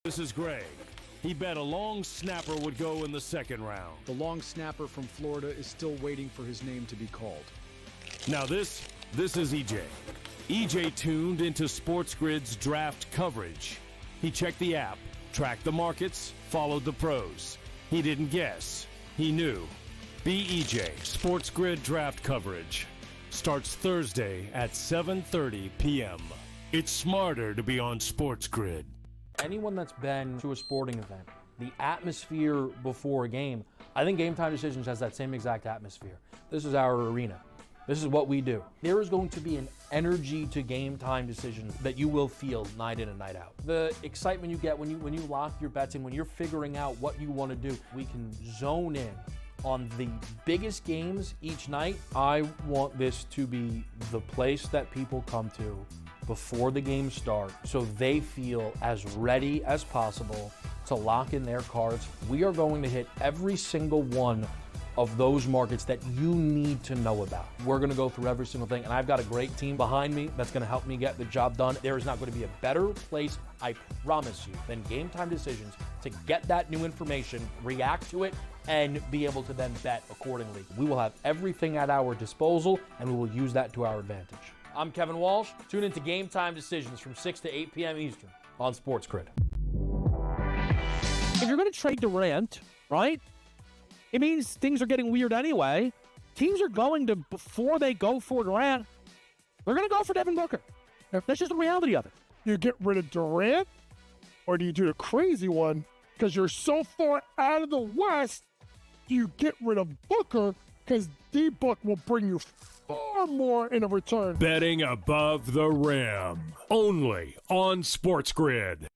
This is Greg. He bet a long snapper would go in the second round. The long snapper from Florida is still waiting for his name to be called. Now this is EJ. EJ tuned into SportsGrid's draft coverage. He checked the app, tracked the markets, followed the pros. He didn't guess. He knew. BEJ SportsGrid draft coverage starts Thursday at 7:30 p.m. It's smarter to be on SportsGrid. Anyone that's been to a sporting event, the atmosphere before a game, I think Game Time Decisions has that same exact atmosphere. This is our arena. This is what we do. There is going to be an energy to Game Time Decisions that you will feel night in and night out. The excitement you get when you lock your bets in, when you're figuring out what you want to do, we can zone in on the biggest games each night. I want this to be the place that people come to before the games start so they feel as ready as possible to lock in their cards. We are going to hit every single one of those markets that you need to know about. We're gonna go through every single thing, and I've got a great team behind me that's gonna help me get the job done. There is not gonna be a better place, I promise you, than Game Time Decisions to get that new information, react to it, and be able to then bet accordingly. We will have everything at our disposal, and we will use that to our advantage. I'm Kevin Walsh. Tune into Game Time Decisions from 6 to 8 p.m. Eastern on SportsGrid. If you're going to trade Durant, right, it means things are getting weird anyway. Teams are going to, before they go for Durant, they're going to go for Devin Booker. That's just the reality of it. You get rid of Durant, or do you do the crazy one? Because you're so far out of the West, you get rid of Booker because D-Book will bring you far more in a return. Betting above the rim. Only on SportsGrid.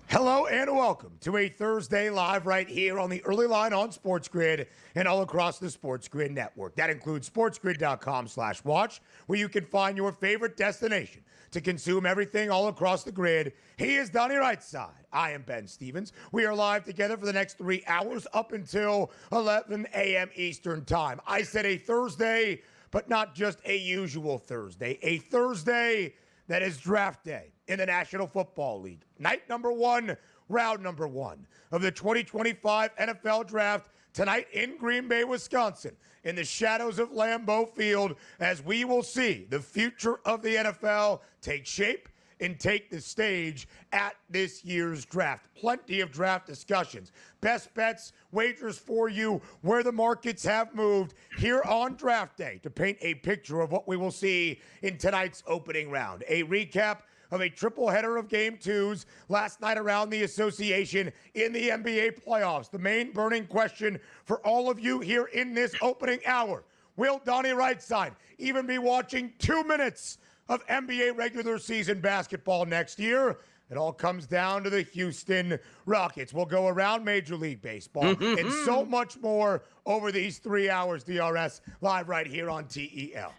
Hello and welcome to a Thursday live right here on the early line on SportsGrid and all across the SportsGrid network. That includes sportsgrid.com/watch, where you can find your favorite destination to consume everything all across the grid. He is Donnie Rightside. I am Ben Stevens. We are live together for the next 3 hours up until 11 a.m. Eastern time. I said a Thursday, but not just a usual Thursday. A Thursday that is draft day in the National Football League. Night number one, round number one of the 2025 NFL Draft tonight in Green Bay, Wisconsin, in the shadows of Lambeau Field, as we will see the future of the NFL take shape and take the stage at this year's draft. Plenty of draft discussions, best bets, wagers for you, where the markets have moved here on draft day to paint a picture of what we will see in tonight's opening round. A recap of a triple header of game twos last night around the association in the NBA playoffs. The main burning question for all of you here in this opening hour: will Donnie Rightside even be watching 2 minutes of NBA regular season basketball next year? It all comes down to the Houston Rockets. We'll go around Major League Baseball and so much more over these 3 hours, DRS, live right here on TEL.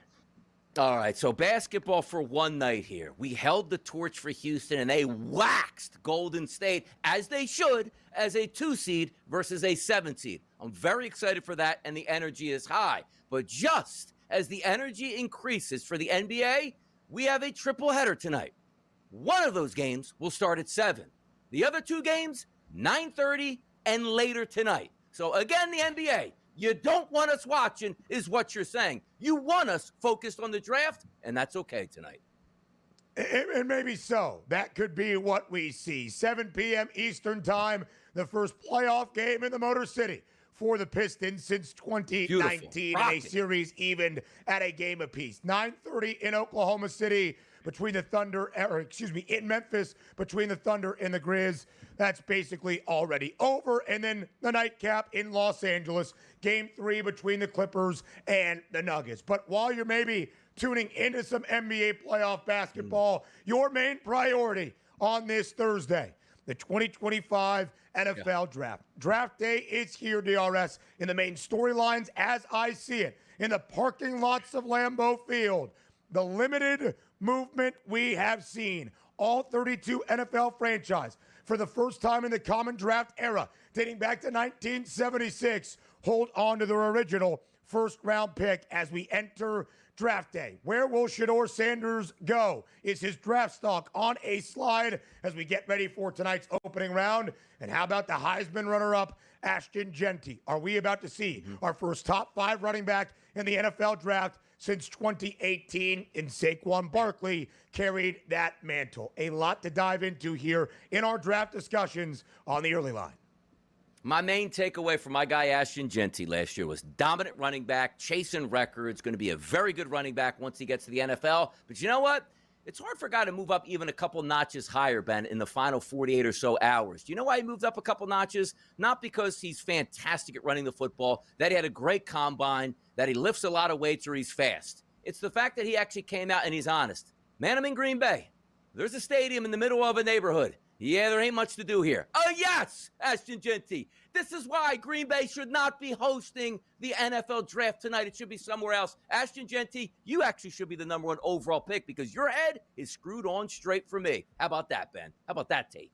All right, so basketball for one night here. We held the torch for Houston, and they waxed Golden State, as they should, as a 2 seed versus a 7 seed. I'm very excited for that, and the energy is high. But just as the energy increases for the NBA, we have a triple header tonight. One of those games will start at 7. The other 2 games, 9:30 and later tonight. So again, the NBA, you don't want us watching is what you're saying. You want us focused on the draft, and that's okay tonight. And maybe so. That could be what we see. 7 p.m. Eastern time, the first playoff game in the Motor City for the Pistons since 2019 in a series evened at a game apiece. 9:30 in Oklahoma City between the Thunder, in Memphis between the Thunder and the Grizz. That's basically already over. And then the nightcap in Los Angeles, game 3 between the Clippers and the Nuggets. But while you're maybe tuning into some NBA playoff basketball, your main priority on this Thursday, the 2025 NFL Draft. Draft day is here, DRS, in the main storylines as I see it. in the parking lots of Lambeau Field. The limited movement we have seen. All 32 NFL franchise, for the first time in the common draft era, dating back to 1976, hold on to their original first-round pick as we enter draft day. Where will Shedeur Sanders go? Is his draft stock on a slide as we get ready for tonight's opening round? And how about the Heisman runner-up, Ashton Jeanty? Are we about to see our first top 5 running back in the NFL draft since 2018? And Saquon Barkley carried that mantle. A lot to dive into here in our draft discussions on the early line. My main takeaway from my guy Ashton Jeanty last year was dominant running back, chasing records, going to be a very good running back once he gets to the NFL. But you know what? It's hard for a guy to move up even a couple notches higher, Ben, in the final 48 or so hours. Do you know why he moved up a couple notches? Not because he's fantastic at running the football, that he had a great combine, that he lifts a lot of weights or he's fast. It's the fact that he actually came out and he's honest. Man, I'm in Green Bay. There's a stadium in the middle of a neighborhood. Yeah, there ain't much to do here. Oh, yes, Ashton Jeanty. This is why Green Bay should not be hosting the NFL draft tonight. It should be somewhere else. Ashton Jeanty, you actually should be the number 1 overall pick because your head is screwed on straight for me. How about that, Ben? How about that take?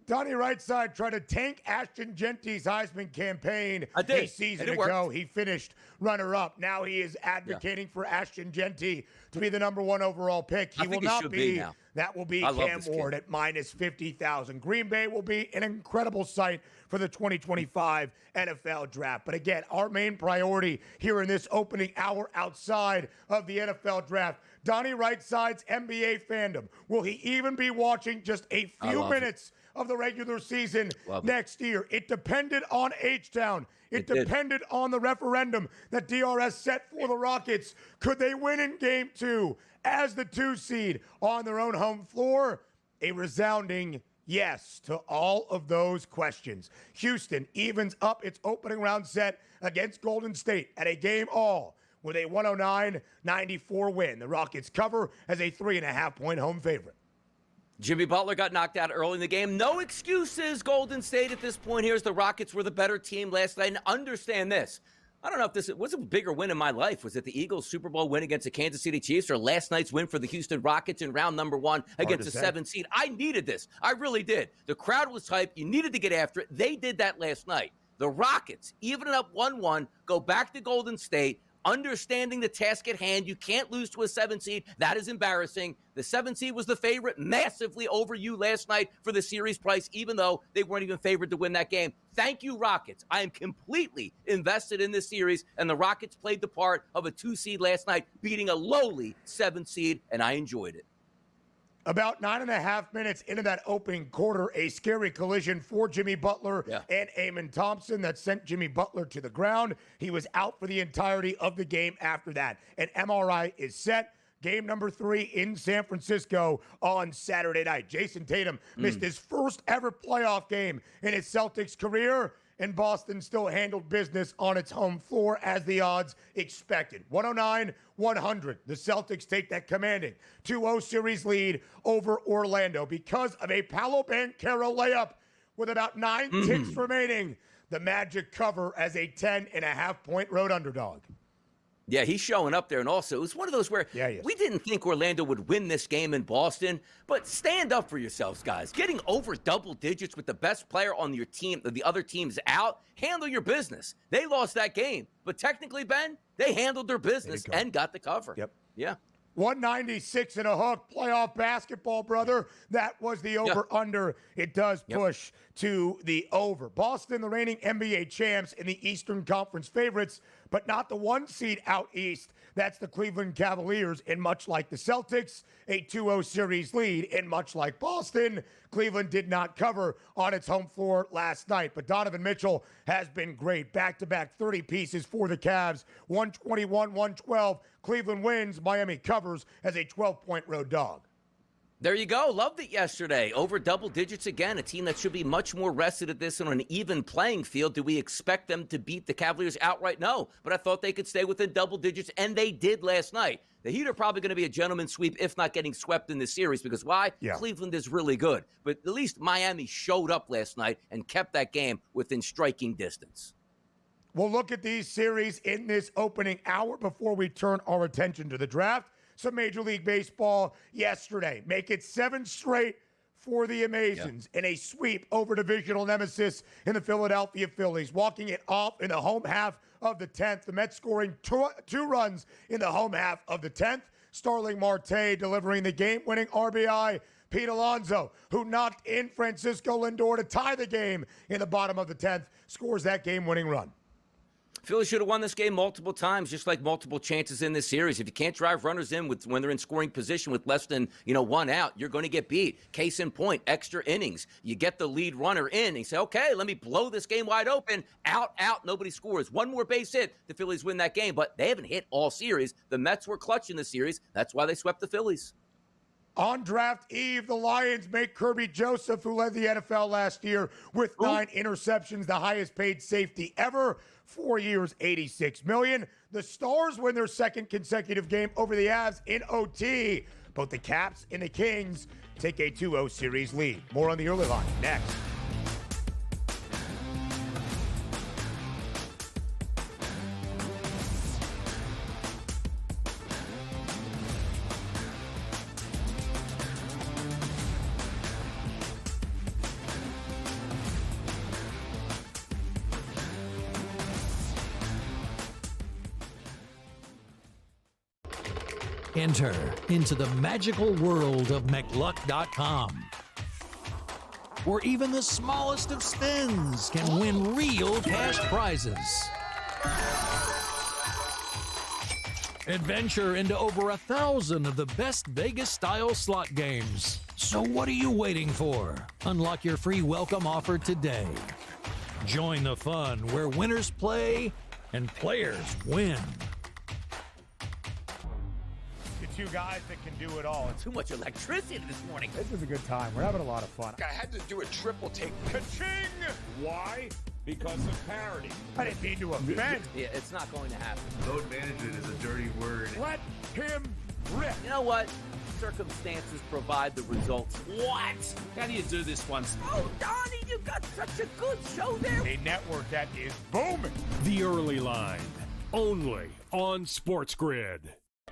Donnie Rightside tried to tank Ashton Jeanty's Heisman campaign a season ago. He finished runner-up. Now he is advocating for Ashton Jeanty to be the number 1 overall pick. He will not be. That will be Cam Ward at minus 50,000. Green Bay will be an incredible sight for the 2025 NFL draft. But again, our main priority here in this opening hour outside of the NFL draft, Donnie Rightside's NBA fandom. Will he even be watching just a few minutes of the regular season next year? It depended on H-Town. It depended on the referendum that DRS set for the Rockets. Could they win in Game 2 as the 2 seed on their own home floor? A resounding yes to all of those questions. Houston evens up its opening round set against Golden State at a game all with a 109-94 win. The Rockets cover as a 3.5-point home favorite. Jimmy Butler got knocked out early in the game. No excuses, Golden State, at this point. Here's the Rockets were the better team last night. And understand this. I don't know if this was a bigger win in my life. Was it the Eagles' Super Bowl win against the Kansas City Chiefs or last night's win for the Houston Rockets in round number 1 against the 7th seed? I needed this. I really did. The crowd was hyped. You needed to get after it. They did that last night. The Rockets, even up 1-1, go back to Golden State, understanding the task at hand. You can't lose to a 7 seed. That is embarrassing. The 7 seed was the favorite massively over you last night for the series price, even though they weren't even favored to win that game. Thank you, Rockets. I am completely invested in this series, and the Rockets played the part of a 2 seed last night, beating a lowly 7 seed, and I enjoyed it. About 9.5 minutes into that opening quarter, a scary collision for Jimmy Butler and Amon Thompson that sent Jimmy Butler to the ground. He was out for the entirety of the game after that. An MRI is set. Game number 3 in San Francisco on Saturday night. Jason Tatum missed his first ever playoff game in his Celtics career, and Boston still handled business on its home floor as the odds expected. 109-100. The Celtics take that commanding 2-0 series lead over Orlando because of a Paolo Banchero layup with about 9 ticks remaining. The Magic cover as a 10.5-point road underdog. Yeah, he's showing up there. And also, it was one of those where we didn't think Orlando would win this game in Boston, but stand up for yourselves, guys. Getting over double digits with the best player on your team, the other team's out, handle your business. They lost that game, but technically, Ben, they handled their business and got the cover. Yeah. 196 and a hook, playoff basketball, brother. That was the over-under. It does push to the over. Boston, the reigning NBA champs and the Eastern Conference favorites, but not the 1 seed out east. That's the Cleveland Cavaliers, and much like the Celtics, a 2-0 series lead, and much like Boston, Cleveland did not cover on its home floor last night. But Donovan Mitchell has been great. Back-to-back 30 pieces for the Cavs, 121-112. Cleveland wins, Miami covers as a 12-point road dog. There you go. Loved it yesterday. Over double digits again. A team that should be much more rested at this and on an even playing field. Do we expect them to beat the Cavaliers outright? No. But I thought they could stay within double digits, and they did last night. The Heat are probably going to be a gentleman's sweep, if not getting swept in this series, because why? Cleveland is really good. But at least Miami showed up last night and kept that game within striking distance. We'll look at these series in this opening hour before we turn our attention to the draft. Some Major League Baseball yesterday. Make it 7 straight for the Amazons in a sweep over divisional nemesis in the Philadelphia Phillies, walking it off in the home half of the 10th. The Mets scoring two runs in the home half of the 10th. Starling Marte delivering the game-winning RBI. Pete Alonso, who knocked in Francisco Lindor to tie the game in the bottom of the 10th, scores that game-winning run. Philly should have won this game multiple times, just like multiple chances in this series. If you can't drive runners in when they're in scoring position with less than 1 out, you're going to get beat. Case in point, extra innings. You get the lead runner in, and you say, okay, let me blow this game wide open. Out, nobody scores. One more base hit, the Phillies win that game. But they haven't hit all series. The Mets were clutch in the series. That's why they swept the Phillies. On draft eve, the Lions make Kirby Joseph, who led the NFL last year with 9 interceptions, the highest paid safety ever. 4 years, $86 million. The Stars win their second consecutive game over the Avs in OT. Both the Caps and the Kings take a 2-0 series lead. More on the early line next. Enter into the magical world of McLuck.com, where even the smallest of spins can win real cash prizes. Adventure into over 1,000 of the best Vegas-style slot games. So what are you waiting for? Unlock your free welcome offer today. Join the fun where winners play and players win. Two guys that can do it all. Too much electricity this morning. This was a good time. We're having a lot of fun. I had to do a triple take. Ka-ching! Why? Because of parity. I didn't mean to offend. Yeah, it's not going to happen. Load management is a dirty word. Let him rip. You know what? Circumstances provide the results. What? How do you do this once? Oh, Donnie, you got such a good show there. A network that is booming. The Early Line, only on SportsGrid.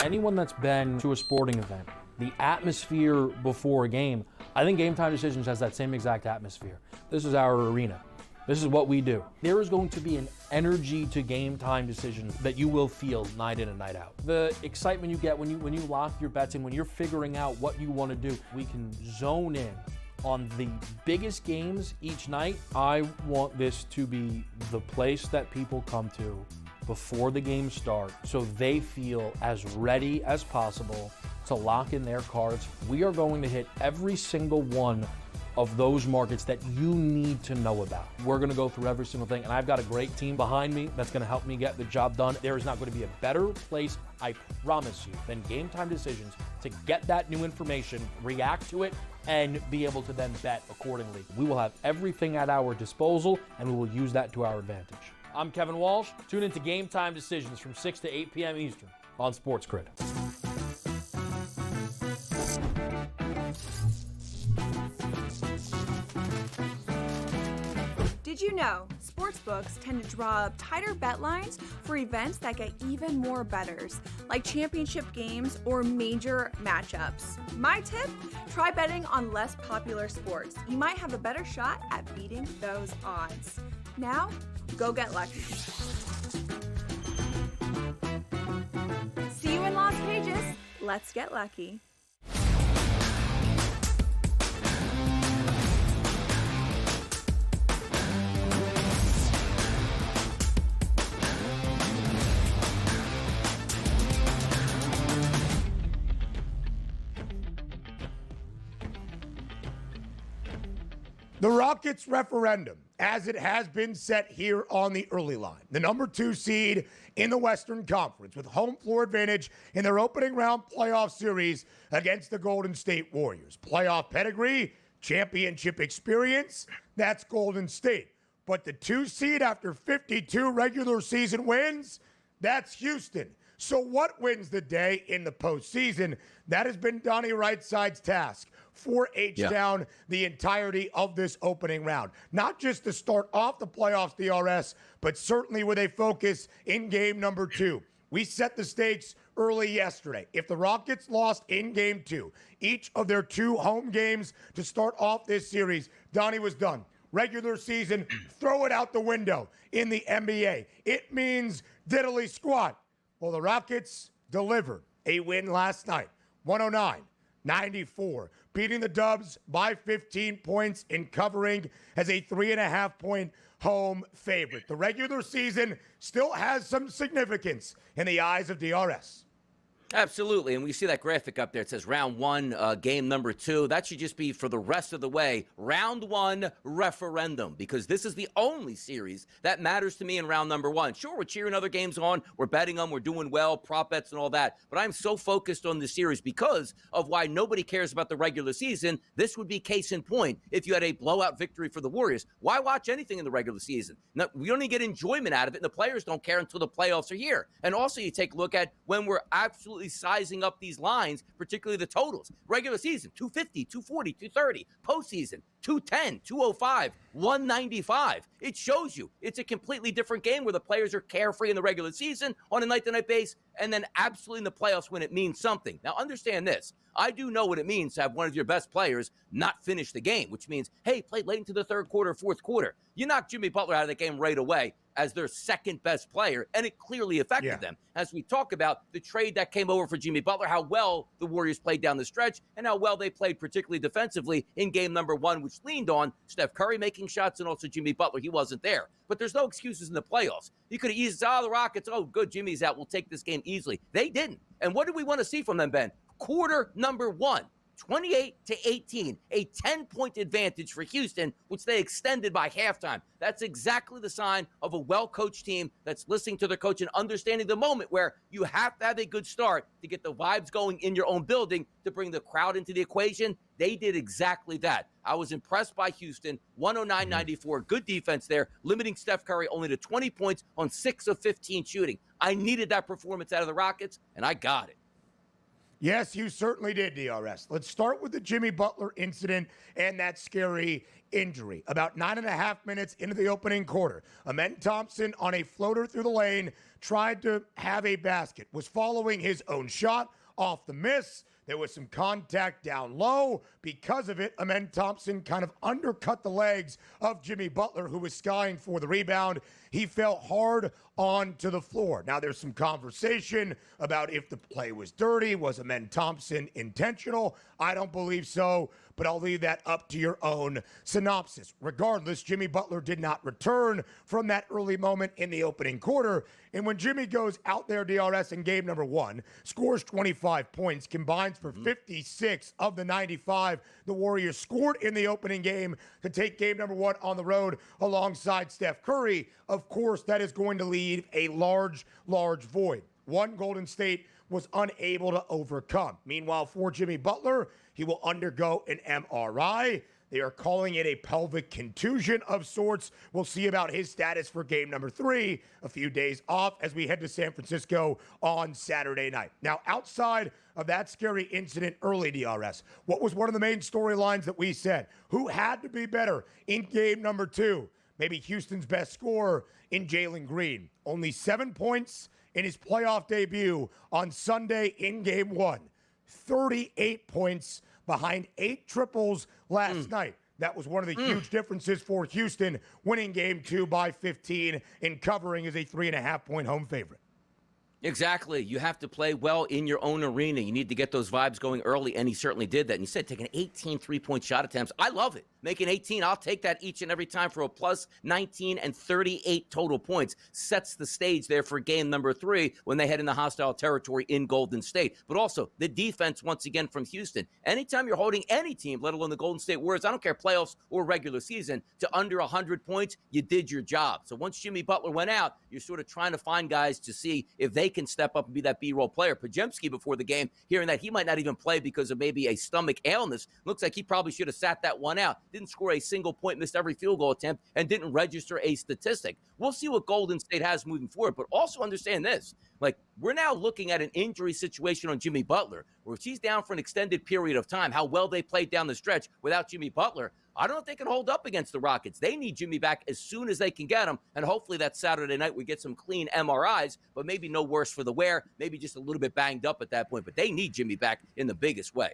Anyone that's been to a sporting event, the atmosphere before a game, I think Game Time Decisions has that same exact atmosphere. This is our arena. This is what we do. There is going to be an energy to Game Time Decisions that you will feel night in and night out. The excitement you get when you lock your bets in, when you're figuring out what you want to do, we can zone in on the biggest games each night. I want this to be the place that people come to before the games start so they feel as ready as possible to lock in their cards. We are going to hit every single one of those markets that you need to know about. We're going to go through every single thing, and I've got a great team behind me that's going to help me get the job done. There is not going to be a better place, I promise you, than Game Time Decisions to get that new information, react to it, and be able to then bet accordingly. We will have everything at our disposal, and we will use that to our advantage. I'm Kevin Walsh. Tune into Game Time Decisions from 6 to 8 p.m. Eastern on SportsGrid. Did you know sportsbooks tend to draw up tighter bet lines for events that get even more bettors, like championship games or major matchups? My tip? Try betting on less popular sports. You might have a better shot at beating those odds. Now, go get lucky. See you in Las Vegas. Let's get lucky. The Rockets referendum, as it has been set here on the early line. The number 2 seed in the Western Conference with home floor advantage in their opening round playoff series against the Golden State Warriors. Playoff pedigree, championship experience, that's Golden State. But the 2 seed after 52 regular season wins, That's Houston. So what wins the day in the postseason? That has been Donnie Rightside task. 4H down the entirety of this opening round. Not just to start off the playoffs, DRS, but certainly with a focus in game number 2. We set the stakes early yesterday. If the Rockets lost in game 2, each of their 2 home games to start off this series, Donnie was done. Regular season, throw it out the window in the NBA. It means diddly squat. Well, the Rockets delivered a win last night, 109-94, beating the Dubs by 15 points and covering as a 3.5-point home favorite. The regular season still has some significance in the eyes of DRS. Absolutely, and we see that graphic up there. It says round 1, game number 2. That should just be for the rest of the way, round 1 referendum, because this is the only series that matters to me in round number 1. Sure, we're cheering other games on, we're betting them, we're doing well, prop bets and all that, but I'm so focused on the series because of why nobody cares about the regular season. This would be case in point if you had a blowout victory for the Warriors. Why watch anything in the regular season? No, we only get enjoyment out of it, and the players don't care until the playoffs are here. And also, you take a look at when we're absolutely sizing up these lines, particularly the totals. Regular season, 250, 240, 230. Postseason, 210, 205, 195. It shows you it's a completely different game where the players are carefree in the regular season on a night-to-night base, and then absolutely in the playoffs when it means something. Now, understand this. I do know what it means to have one of your best players not finish the game, which means, hey, play late into the third quarter, fourth quarter. You knock Jimmy Butler out of the game right away as their second best player, and it clearly affected them. As we talk about the trade that came over for Jimmy Butler, how well the Warriors played down the stretch, and how well they played, particularly defensively, in game number 1, which leaned on Steph Curry making shots and also Jimmy Butler. He wasn't there. But there's no excuses in the playoffs. You could have eased the Rockets. Oh, good, Jimmy's out. We'll take this game easily. They didn't. And what do we want to see from them, Ben? Quarter number 1. 28-18, a 10-point advantage for Houston, which they extended by halftime. That's exactly the sign of a well-coached team that's listening to their coach and understanding the moment where you have to have a good start to get the vibes going in your own building to bring the crowd into the equation. They did exactly that. I was impressed by Houston, 109-94. Good defense there, limiting Steph Curry only to 20 points on 6 of 15 shooting. I needed that performance out of the Rockets, and I got it. Yes, you certainly did, DRS. Let's start with the Jimmy Butler incident and that scary injury. About 9.5 minutes into the opening quarter, Amen Thompson on a floater through the lane tried to have a basket, was following his own shot off the miss. There was some contact down low. Because of it, Amen Thompson kind of undercut the legs of Jimmy Butler, who was skying for the rebound. He fell hard onto the floor. Now, there's some conversation about if the play was dirty. Was Amen Thompson intentional? I don't believe so, but I'll leave that up to your own synopsis. Regardless, Jimmy Butler did not return from that early moment in the opening quarter. And when Jimmy goes out there, DRS, in game number 1, scores 25 points, combines for 56 of the 95 the Warriors scored in the opening game to take game number 1 on the road alongside Steph Curry. Of course, that is going to leave a large void. One Golden State was unable to overcome. Meanwhile, for Jimmy Butler, he will undergo an MRI. They are calling it a pelvic contusion of sorts. We'll see about his status for game number 3, a few days off as we head to San Francisco on Saturday night. Now, outside of that scary incident early, DRS, what was one of the main storylines that we said? Who had to be better in game number 2? Maybe Houston's best scorer in Jalen Green. Only 7 points in his playoff debut on Sunday in game 1. 38 points behind 8 triples last night. That was one of the huge differences for Houston, winning game 2 by 15 and covering as a 3.5-point home favorite. Exactly. You have to play well in your own arena. You need to get those vibes going early, and he certainly did that. And you said taking 18 three-point shot attempts. I love it. Making 18, I'll take that each and every time for a plus 19 and 38 total points. Sets the stage there for game number 3 when they head into hostile territory in Golden State. But also the defense, once again, from Houston. Anytime you're holding any team, let alone the Golden State Warriors, I don't care playoffs or regular season, to under 100 points, you did your job. So once Jimmy Butler went out, you're sort of trying to find guys to see if they can step up and be that B-roll player. Pajemski, before the game, hearing that he might not even play because of maybe a stomach illness, looks like he probably should have sat that one out. didn't score a single point, missed every field goal attempt, and didn't register a statistic. We'll see what Golden State has moving forward, but also understand this. Like, we're now looking at an injury situation on Jimmy Butler, where if he's down for an extended period of time, how well they played down the stretch without Jimmy Butler, I don't know if they can hold up against the Rockets. They need Jimmy back as soon as they can get him, and hopefully that Saturday night we get some clean MRIs, but maybe no worse for the wear, maybe just a little bit banged up at that point, but they need Jimmy back in the biggest way.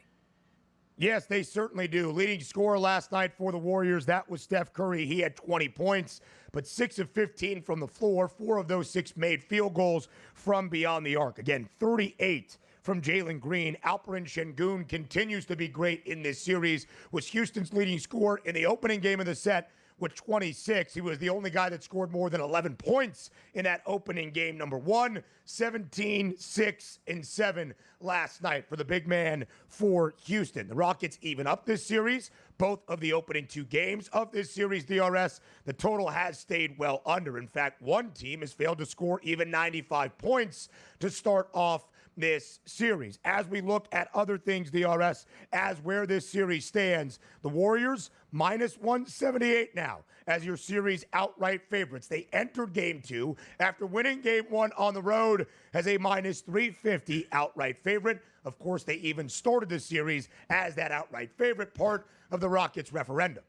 Yes, they certainly do. Leading scorer last night for the Warriors, that was Steph Curry. He had 20 points, but 6 of 15 from the floor. 4 of those 6 made field goals from beyond the arc. Again, 38 from Jalen Green. Alperen Şengün continues to be great in this series. Was Houston's leading scorer in the opening game of the set with 26. He was the only guy that scored more than 11 points in that opening game. Number 1, 17, 6, and 7 last night for the big man for Houston. The Rockets even up this series. Both of the opening 2 games of this series, DRS, the total has stayed well under. In fact, one team has failed to score even 95 points to start off this series. As we look at other things, DRS, as where this series stands, the Warriors minus 178 now as your series outright favorites. They entered game 2 after winning game 1 on the road as a minus 350 outright favorite. Of course, they even started the series as that outright favorite, part of the Rockets referendum.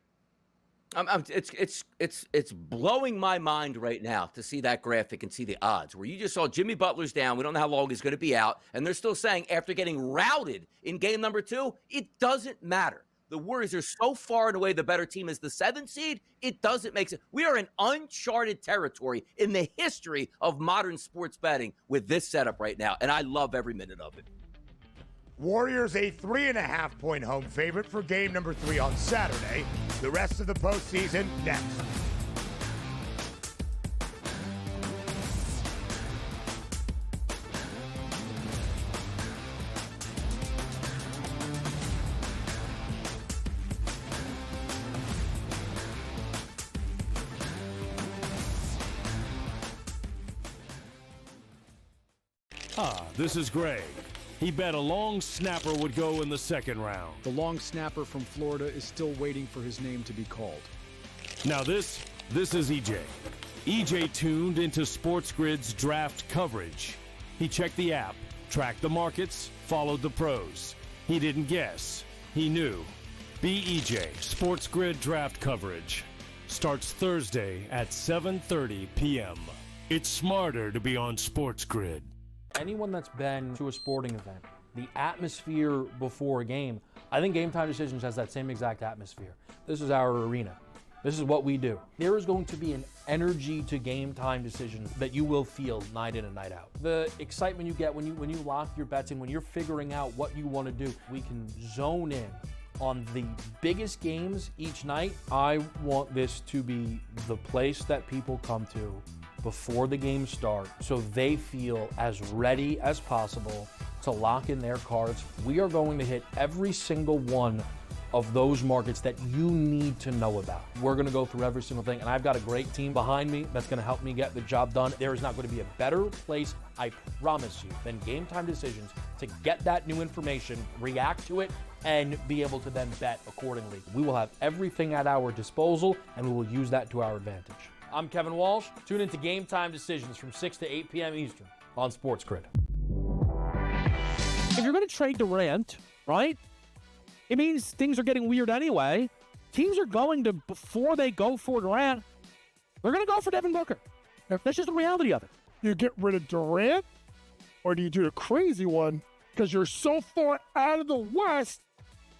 It's blowing my mind right now to see that graphic and see the odds where you just saw Jimmy Butler's down. We don't know how long he's going to be out. And they're still saying after getting routed in game number 2, it doesn't matter. The Warriors are so far and away the better team as the 7th seed. It doesn't make sense. We are in uncharted territory in the history of modern sports betting with this setup right now. And I love every minute of it. Warriors a 3.5-point home favorite for game number 3 on Saturday. The rest of the postseason next. This is Greg. He bet a long snapper would go in the second round. The long snapper from Florida is still waiting for his name to be called. Now this is EJ. EJ tuned into SportsGrid's draft coverage. He checked the app, tracked the markets, followed the pros. He didn't guess. He knew. Be EJ. SportsGrid draft coverage starts Thursday at 7:30 p.m. It's smarter to be on SportsGrid. Anyone that's been to a sporting event, the atmosphere before a game, I think Game Time Decisions has that same exact atmosphere. This is our arena. This is what we do. There is going to be an energy to Game Time Decisions that you will feel night in and night out. The excitement you get when you lock your bets in, when you're figuring out what you want to do, we can zone in on the biggest games each night. I want this to be the place that people come to before the games start so they feel as ready as possible to lock in their cards. We are going to hit every single one of those markets that you need to know about. We're going to go through every single thing, and I've got a great team behind me that's going to help me get the job done. There is not going to be a better place, I promise you, than Game Time Decisions to get that new information, react to it, and be able to then bet accordingly. We will have everything at our disposal, and we will use that to our advantage. I'm Kevin Walsh. Tune into Game Time Decisions from 6 to 8 p.m. Eastern on SportsGrid. If you're going to trade Durant, right, it means things are getting weird anyway. Teams are going to, before they go for Durant, they're going to go for Devin Booker. That's just the reality of it. You get rid of Durant, or do you do the crazy one? Because you're so far out of the West,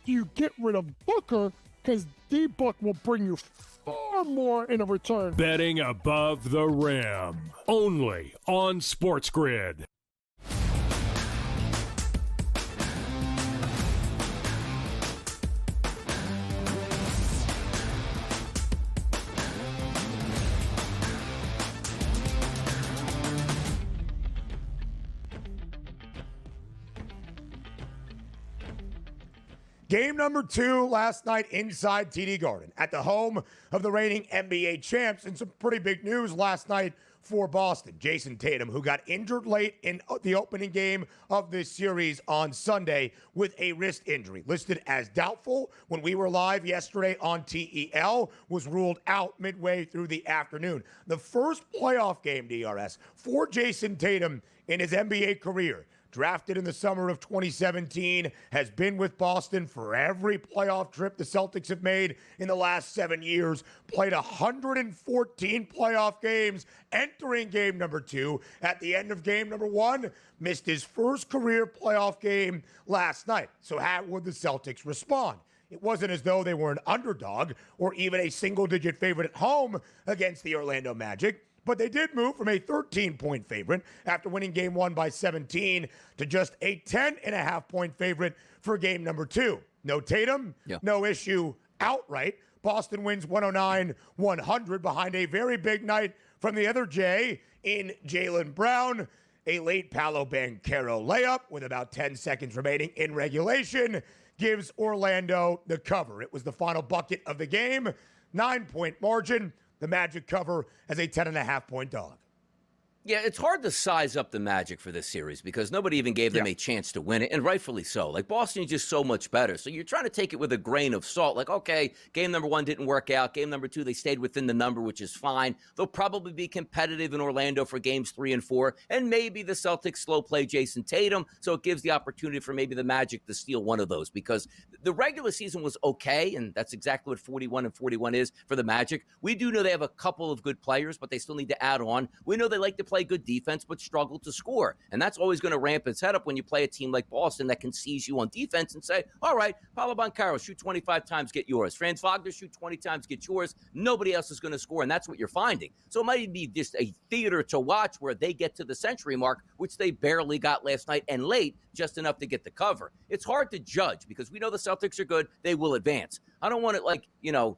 you get rid of Booker because D-Book will bring you far more in a return. Betting above the rim. Only on SportsGrid. Game number 2 last night inside TD Garden at the home of the reigning NBA champs, and some pretty big news last night for Boston. Jason Tatum, who got injured late in the opening game of this series on Sunday with a wrist injury, listed as doubtful when we were live yesterday on TEL, was ruled out midway through the afternoon. The first playoff game, DRS, for Jason Tatum in his NBA career. Drafted in the summer of 2017, has been with Boston for every playoff trip the Celtics have made in the last 7 years, played 114 playoff games, entering game number 2. At the end of game number 1, missed his first career playoff game last night. So how would the Celtics respond? It wasn't as though they were an underdog or even a single-digit favorite at home against the Orlando Magic. But they did move from a 13-point favorite after winning game 1 by 17 to just a 10.5-point favorite for game number 2. No Tatum, no issue outright. Boston wins 109-100 behind a very big night from the other J in Jaylen Brown. A late Paolo Banchero layup with about 10 seconds remaining in regulation gives Orlando the cover. It was the final bucket of the game. 9-point margin. The Magic cover as a 10.5-point dog. Yeah, it's hard to size up the Magic for this series because nobody even gave them a chance to win it, and rightfully so. Like, Boston is just so much better. So you're trying to take it with a grain of salt. Like, okay, game number 1 didn't work out. Game number 2, they stayed within the number, which is fine. They'll probably be competitive in Orlando for games 3 and 4, and maybe the Celtics slow play Jason Tatum, so it gives the opportunity for maybe the Magic to steal one of those because the regular season was okay, and that's exactly what 41-41 is for the Magic. We do know they have a couple of good players, but they still need to add on. We know they like to play good defense, but struggle to score. And that's always going to ramp its head up when you play a team like Boston that can seize you on defense and say, all right, Paolo Banchero, shoot 25 times, get yours. Franz Wagner, shoot 20 times, get yours. Nobody else is going to score, and that's what you're finding. So it might be just a theater to watch where they get to the century mark, which they barely got last night, and late, just enough to get the cover. It's hard to judge because we know the Celtics are good. They will advance. I don't want it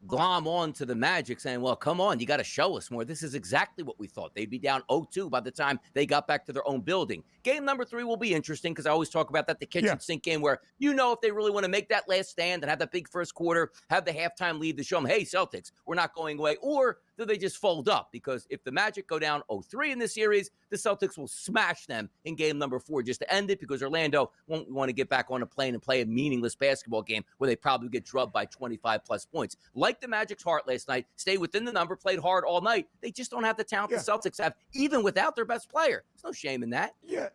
glom on to the Magic saying, well, come on, you got to show us more. This is exactly what we thought. They'd be down 0-2 by the time they got back to their own building. Game number 3 will be interesting because I always talk about that, the kitchen sink game where if they really want to make that last stand and have that big first quarter, have the halftime lead to show them, hey, Celtics, we're not going away. Or do they just fold up? Because if the Magic go down 0-3 in this series, the Celtics will smash them in game number 4 just to end it because Orlando won't want to get back on a plane and play a meaningless basketball game where they probably get drubbed by 25-plus points. Like the Magic's heart last night, stay within the number, played hard all night. They just don't have the talent the Celtics have, even without their best player. There's no shame in that. Yeah.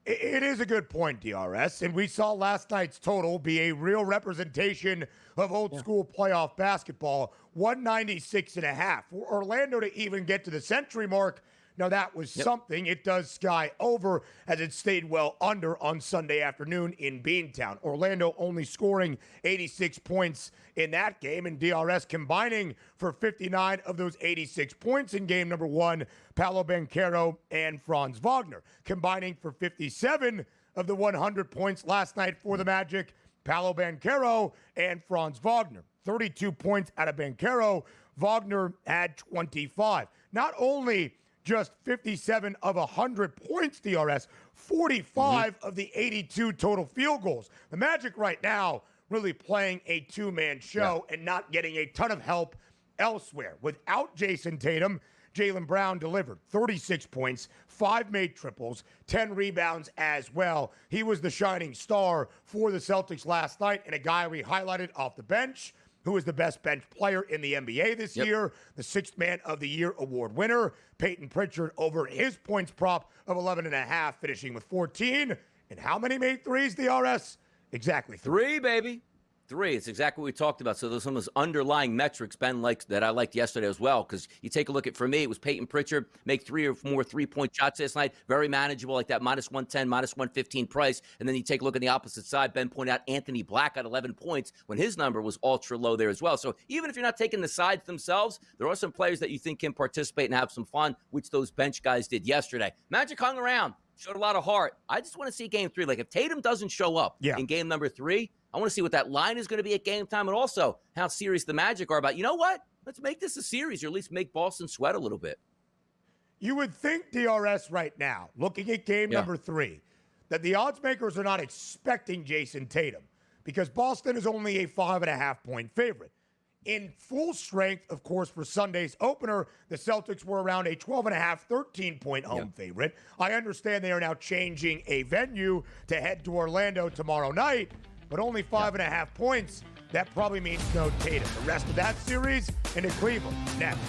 It is a good point, DRS, and we saw last night's total be a real representation of old-school playoff basketball, 196.5. For Orlando to even get to the century mark, now that was something. It does sky over as it stayed well under on Sunday afternoon in Beantown. Orlando only scoring 86 points in that game, and DRS combining for 59 of those 86 points in game number 1, Paolo Banchero and Franz Wagner. Combining for 57 of the 100 points last night for the Magic, Paolo Banchero and Franz Wagner. 32 points out of Banchero. Wagner had 25. Not only just 57 of 100 points, DRS, 45 of the 82 total field goals. The Magic right now really playing a two-man show and not getting a ton of help elsewhere. Without Jason Tatum, Jaylen Brown delivered 36 points, 5 made triples, 10 rebounds as well. He was the shining star for the Celtics last night, and a guy we highlighted off the bench, who is the best bench player in the NBA this year, the Sixth Man of the Year award winner, Peyton Pritchard, over his points prop of 11.5, finishing with 14. And how many made threes, DRS? Exactly 3, baby. 3. It's exactly what we talked about. So there's some of those underlying metrics Ben liked that I liked yesterday as well. Because you take a look at, for me, it was Peyton Pritchard make 3 or more 3-point shots last night. Very manageable, like that -110, -115 price. And then you take a look at the opposite side. Ben pointed out Anthony Black at 11 points when his number was ultra low there as well. So even if you're not taking the sides themselves, there are some players that you think can participate and have some fun, which those bench guys did yesterday. Magic hung around, showed a lot of heart. I just want to see game 3. Like, if Tatum doesn't show up in game number 3, I want to see what that line is going to be at game time, and also how serious the Magic are about, you know what? Let's make this a series, or at least make Boston sweat a little bit. You would think, DRS, right now, looking at game number 3, that the odds makers are not expecting Jason Tatum. because Boston is only a 5.5-point favorite. In full strength, of course, for Sunday's opener, the Celtics were around a 12.5, 13-point home favorite. I understand they are now changing a venue to head to Orlando tomorrow night, but only 5.5 points. That probably means no Tatum. The rest of that series into Cleveland next.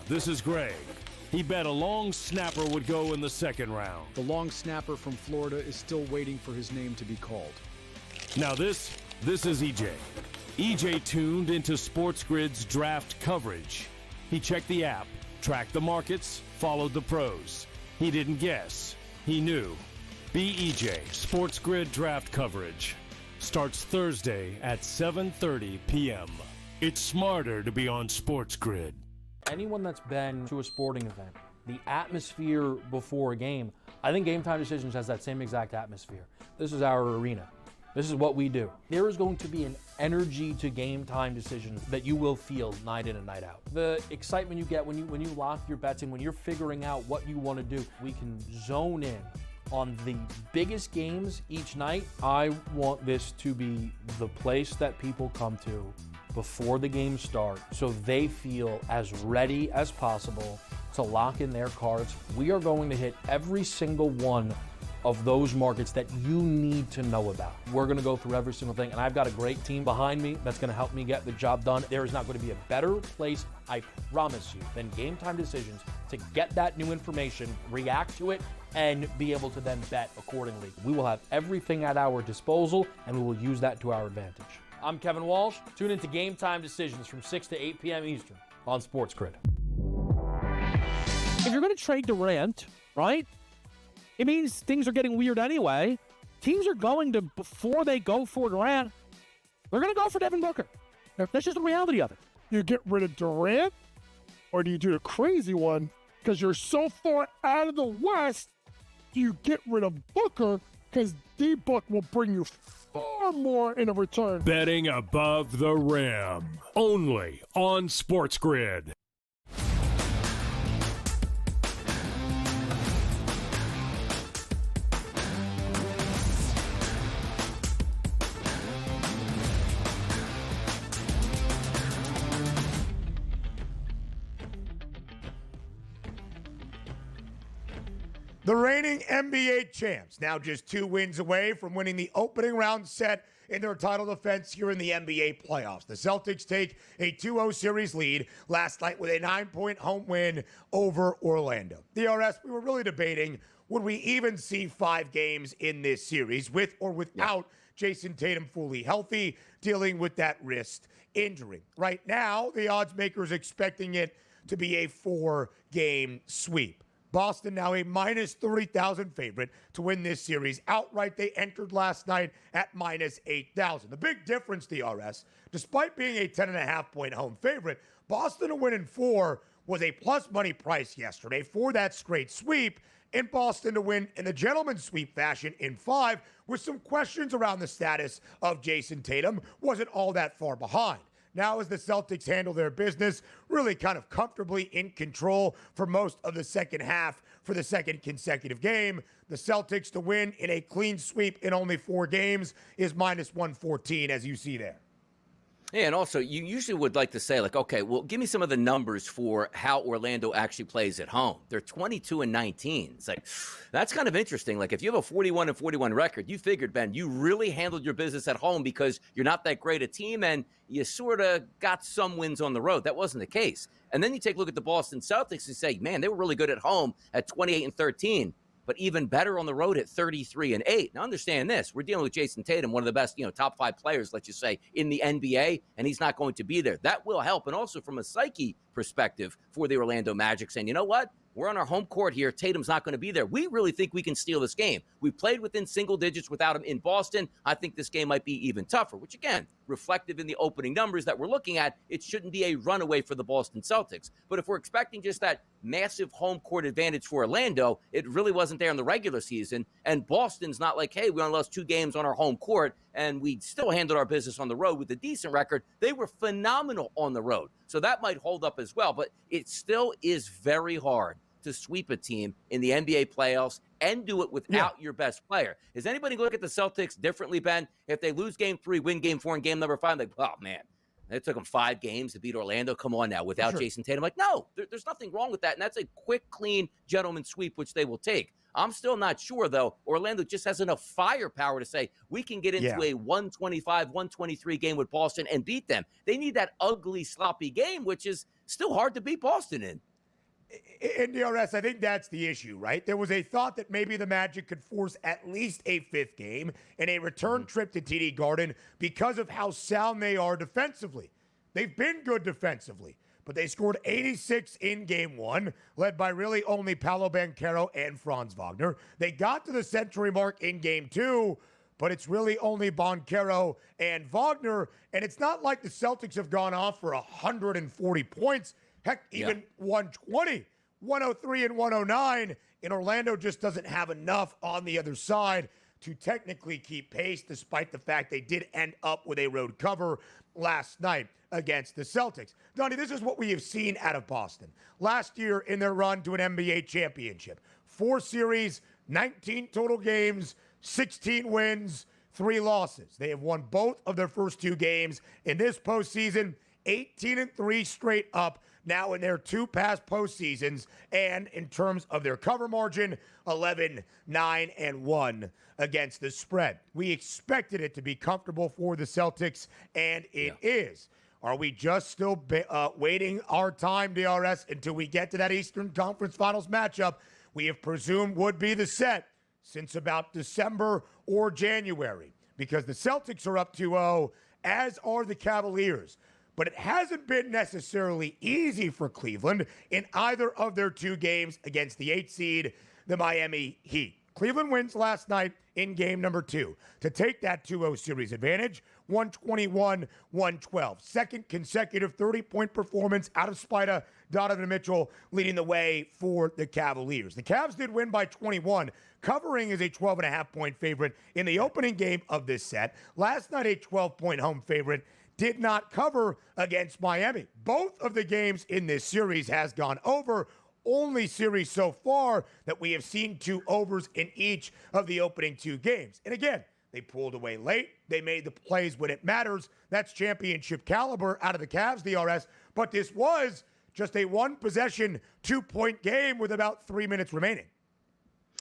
This is Greg. He bet a long snapper would go in the second round. The long snapper from Florida is still waiting for his name to be called. Now this is EJ. EJ tuned into SportsGrid's draft coverage. He checked the app, tracked the markets, followed the pros. He didn't guess. He knew. Be EJ. SportsGrid draft coverage starts Thursday at 7:30 p.m. It's smarter to be on SportsGrid. Anyone that's been to a sporting event, the atmosphere before a game, I think Game Time Decisions has that same exact atmosphere. This is our arena. This is what we do. There is going to be an energy to Game Time Decisions that you will feel night in and night out. The excitement you get when you lock your bets in, when you're figuring out what you want to do, we can zone in on the biggest games each night. I want this to be the place that people come to before the games start so they feel as ready as possible to lock in their cards. We are going to hit every single one of those markets that you need to know about. We're going to go through every single thing, and I've got a great team behind me that's going to help me get the job done. There is not going to be a better place, I promise you, than Game Time Decisions to get that new information, react to it, and be able to then bet accordingly. We will have everything at our disposal, and we will use that to our advantage. I'm Kevin Walsh. Tune into Game Time Decisions from 6 to 8 p.m. Eastern on SportsGrid. If you're going to trade Durant, right, it means things are getting weird anyway. Teams are going to, before they go for Durant, they're going to go for Devin Booker. That's just the reality of it. You get rid of Durant, or do you do the crazy one because you're so far out of the West? Do you get rid of Booker because D-Book will bring you far more in a return? Betting above the rim. Only on SportsGrid. The reigning NBA champs, now just 2 wins away from winning the opening round set in their title defense here in the NBA playoffs. The Celtics take a 2-0 series lead last night with a 9-point home win over Orlando. DRS, we were really debating, would we even see 5 games in this series with or without Jason Tatum fully healthy, dealing with that wrist injury? Right now, the odds makers expecting it to be a 4-game sweep. Boston now a minus 30,000 favorite to win this series outright. They entered last night at minus 8,000. The big difference, DRS, despite being a 10.5-point home favorite, Boston to win in 4 was a plus money price yesterday for that straight sweep, and Boston to win in the gentleman's sweep fashion in 5 with some questions around the status of Jason Tatum. Wasn't all that far behind. Now as the Celtics handle their business, really kind of comfortably in control for most of the second half for the second consecutive game, the Celtics to win in a clean sweep in only 4 games is minus 114, as you see there. Yeah, and also, you usually would like to say, like, okay, well, give me some of the numbers for how Orlando actually plays at home. They're 22-19. It's like, that's kind of interesting. Like, if you have a 41-41 record, you figured, Ben, you really handled your business at home because you're not that great a team, and you sort of got some wins on the road. That wasn't the case. And then you take a look at the Boston Celtics and say, man, they were really good at home at 28-13. But even better on the road at 33-8. Now, understand this. We're dealing with Jason Tatum, one of the best, top 5 players, let's just say, in the NBA, and he's not going to be there. That will help. And also from a psyche perspective for the Orlando Magic, saying, you know what? We're on our home court here. Tatum's not going to be there. We really think we can steal this game. We played within single digits without him in Boston. I think this game might be even tougher, which, again, reflective in the opening numbers that we're looking at, it shouldn't be a runaway for the Boston Celtics. But if we're expecting just that massive home court advantage for Orlando, it really wasn't there in the regular season. And Boston's not like, hey, we only lost 2 games on our home court, and we still handled our business on the road with a decent record. They were phenomenal on the road. So that might hold up as well. But it still is very hard to sweep a team in the NBA playoffs and do it without your best player. Is anybody going to look at the Celtics differently, Ben? If they lose game 3, win game 4, and game number 5, like, oh, man, it took them 5 games to beat Orlando. Come on now, without Jason Tatum. Like, no, there's nothing wrong with that. And that's a quick, clean gentleman sweep, which they will take. I'm still not sure, though. Orlando just has enough firepower to say we can get into a 125, 123 game with Boston and beat them. They need that ugly, sloppy game, which is still hard to beat Boston in. In DRS, I think that's the issue, right? There was a thought that maybe the Magic could force at least a 5th game in a return trip to TD Garden because of how sound they are defensively. They've been good defensively, but they scored 86 in game 1, led by really only Paolo Banchero and Franz Wagner. They got to the century mark in game 2, but it's really only Banchero and Wagner, and it's not like the Celtics have gone off for 140 points. Heck, even 120, 103, and 109. And Orlando just doesn't have enough on the other side to technically keep pace, despite the fact they did end up with a road cover last night against the Celtics. Donnie, this is what we have seen out of Boston. Last year in their run to an NBA championship. 4 series, 19 total games, 16 wins, 3 losses. They have won both of their first 2 games in this postseason, 18-3 straight up. Now in their 2 past postseasons, and in terms of their cover margin, 11-9-1 against the spread. We expected it to be comfortable for the Celtics, and it is. Are we just still waiting our time, DRS, until we get to that Eastern Conference Finals matchup we have presumed would be the set since about December or January? Because the Celtics are up 2-0, as are the Cavaliers. But it hasn't been necessarily easy for Cleveland in either of their 2 games against the 8 seed, the Miami Heat. Cleveland wins last night in game number 2 to take that 2-0 series advantage, 121-112. Second consecutive 30-point performance out of Spida. Donovan Mitchell leading the way for the Cavaliers. The Cavs did win by 21, covering as a 12.5-point favorite in the opening game of this set. Last night, a 12-point home favorite. Did not cover against Miami. Both of the games in this series has gone over. Only series so far that we have seen 2 overs in each of the opening 2 games. And again, they pulled away late. They made the plays when it matters. That's championship caliber out of the Cavs, DRS. But this was just a 1-possession, 2-point game with about 3 minutes remaining.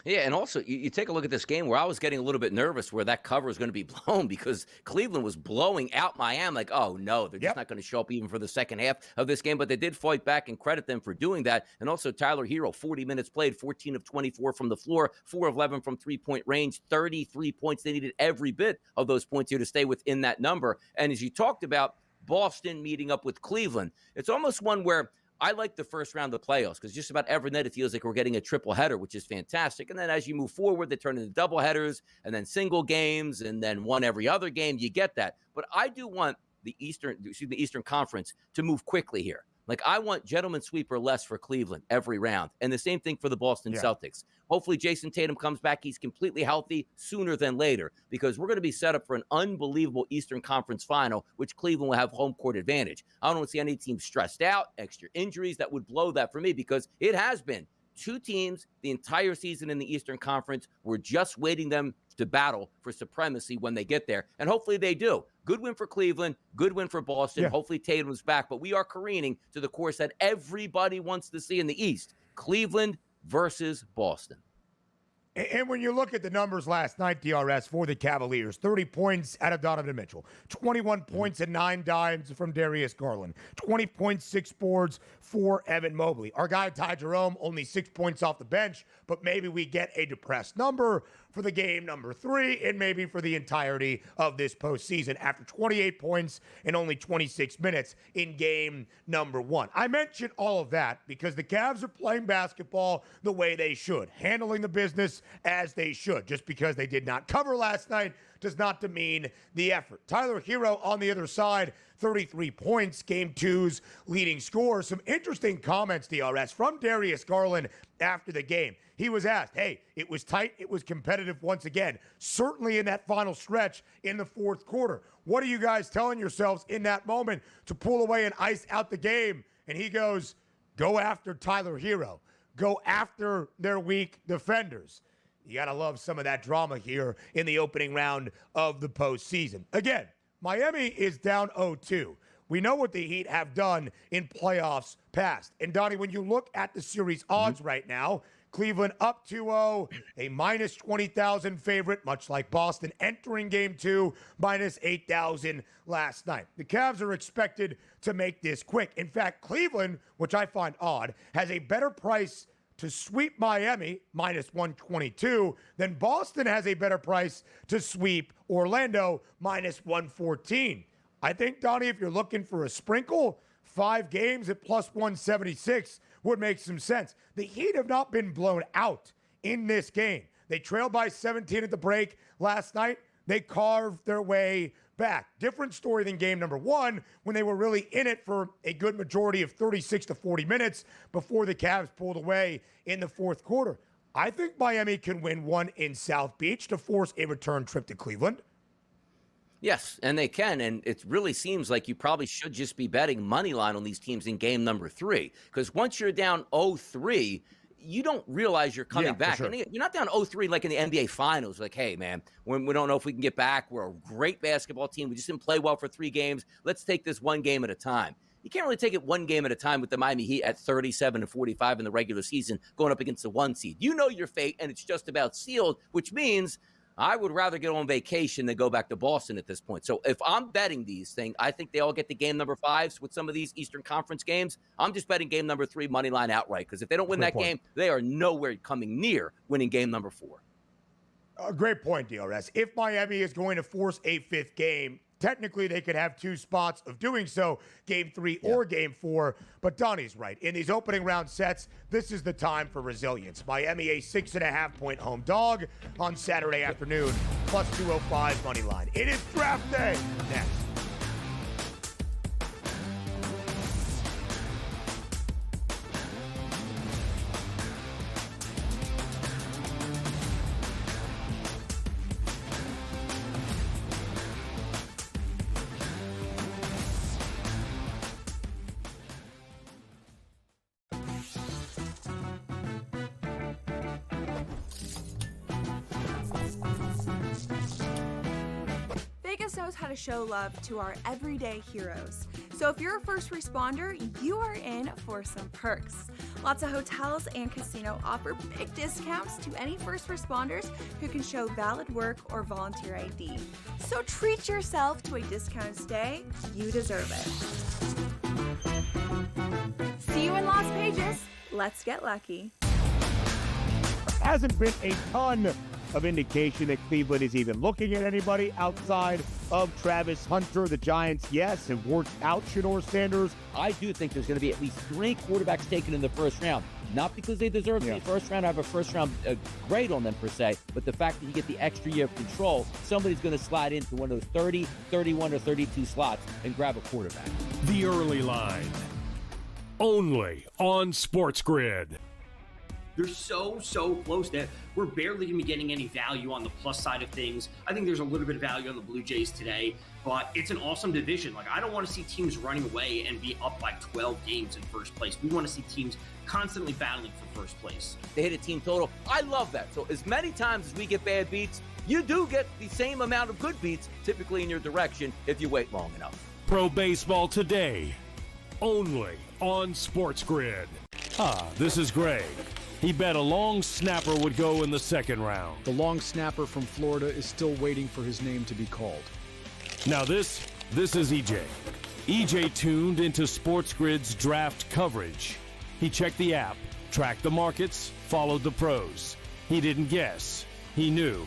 Yeah, and also, you take a look at this game where I was getting a little bit nervous where that cover was going to be blown because Cleveland was blowing out Miami. Like, oh, no, they're just not going to show up even for the second half of this game. But they did fight back, and credit them for doing that. And also, Tyler Hero, 40 minutes played, 14 of 24 from the floor, 4 of 11 from three-point range, 33 points. They needed every bit of those points here to stay within that number. And as you talked about, Boston meeting up with Cleveland, it's almost one where I like the first round of the playoffs because just about every night it feels like we're getting a triple header, which is fantastic. And then as you move forward, they turn into double headers and then single games and then one every other game. You get that. But I do want the Eastern Conference to move quickly here. Like, I want gentleman sweep or less for Cleveland every round. And the same thing for the Boston Celtics. Hopefully Jason Tatum comes back. He's completely healthy sooner than later because we're going to be set up for an unbelievable Eastern Conference final, which Cleveland will have home court advantage. I don't see any team stressed out, extra injuries that would blow that for me because it has been 2 teams the entire season in the Eastern Conference. We're just waiting them to battle for supremacy when they get there. And hopefully they do. Good win for Cleveland, good win for Boston. Hopefully Tatum's back, but we are careening to the course that everybody wants to see in the East. Cleveland versus Boston. And when you look at the numbers last night, DRS, for the Cavaliers, 30 points out of Donovan Mitchell, 21 points and 9 dimes from Darius Garland, 20.6 boards for Evan Mobley. Our guy Ty Jerome, only 6 points off the bench, but maybe we get a depressed number for the game number 3 and maybe for the entirety of this postseason after 28 points in only 26 minutes in game number 1. I mention all of that because the Cavs are playing basketball the way they should, handling the business as they should. Just because they did not cover last night does not demean the effort. Tyler Hero on the other side, 33 points, game 2's leading scorer. Some interesting comments, DRS, from Darius Garland after the game. He was asked, hey, it was tight, it was competitive once again, certainly in that final stretch in the fourth quarter. What are you guys telling yourselves in that moment to pull away and ice out the game? And he goes, go after Tyler Hero. Go after their weak defenders. You got to love some of that drama here in the opening round of the postseason. Again, Miami is down 0-2. We know what the Heat have done in playoffs past. And, Donnie, when you look at the series odds right now, Cleveland up 2-0, a minus 20,000 favorite, much like Boston entering game 2, minus 8,000 last night. The Cavs are expected to make this quick. In fact, Cleveland, which I find odd, has a better price to sweep Miami, minus 122, then Boston has a better price to sweep Orlando, minus 114. I think, Donnie, if you're looking for a sprinkle, 5 games at plus 176 would make some sense. The Heat have not been blown out in this game. They trailed by 17 at the break last night. They carved their way back. Different story than game number 1 when they were really in it for a good majority of 36 to 40 minutes before the Cavs pulled away in the fourth quarter. I think Miami can win one in South Beach to force a return trip to Cleveland. Yes, and they can, and it really seems like you probably should just be betting money line on these teams in game number 3, because once you're down 0-3, you don't realize you're coming back. Sure. And you're not down 0-3 like in the NBA Finals. Like, hey, man, we don't know if we can get back. We're a great basketball team. We just didn't play well for 3 games. Let's take this one game at a time. You can't really take it one game at a time with the Miami Heat at 37-45 in the regular season going up against the 1 seed. You know your fate, and it's just about sealed, which means I would rather get on vacation than go back to Boston at this point. So if I'm betting these things, I think they all get to game number 5s with some of these Eastern Conference games. I'm just betting game number 3 money line outright, because if they don't win that game, they are nowhere coming near winning game number 4. Great point, DRS. If Miami is going to force a 5th game, technically they could have 2 spots of doing so, game 3 or game 4. But Donnie's right. In these opening round sets, this is the time for resilience. Miami, a 6.5-point home dog on Saturday afternoon, plus 205 money line. It is draft day. Next. Vegas knows how to show love to our everyday heroes. So if you're a first responder, you are in for some perks. Lots of hotels and casino offer big discounts to any first responders who can show valid work or volunteer ID. So treat yourself to a discounted stay. You deserve it. See you in Las Vegas. Let's get lucky. Hasn't been a ton of indication that Cleveland is even looking at anybody outside of Travis Hunter. The Giants, yes, have worked out Shedeur Sanders. I do think there's going to be at least 3 quarterbacks taken in the first round. Not because they deserve the first round, I have a first round grade on them per se, but the fact that you get the extra year of control, somebody's going to slide into one of those 30, 31, or 32 slots and grab a quarterback. The early line. Only on SportsGrid. They're so close that we're barely going to be getting any value on the plus side of things. I think there's a little bit of value on the Blue Jays today, but it's an awesome division. Like, I don't want to see teams running away and be up by 12 games in first place. We want to see teams constantly battling for first place. They hit a team total. I love that. So as many times as we get bad beats, you do get the same amount of good beats typically in your direction if you wait long enough. Pro Baseball Today. Only on SportsGrid. This is Greg. He bet a long snapper would go in the second round. The long snapper from Florida is still waiting for his name to be called. Now this is EJ. EJ tuned into SportsGrid's draft coverage. He checked the app, tracked the markets, followed the pros. He didn't guess. He knew.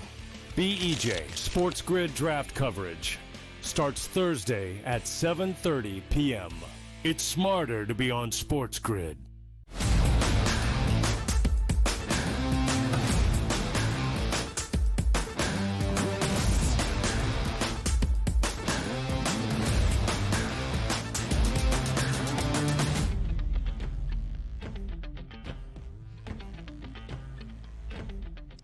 BEJ SportsGrid draft coverage starts Thursday at 7:30 p.m. It's smarter to be on SportsGrid.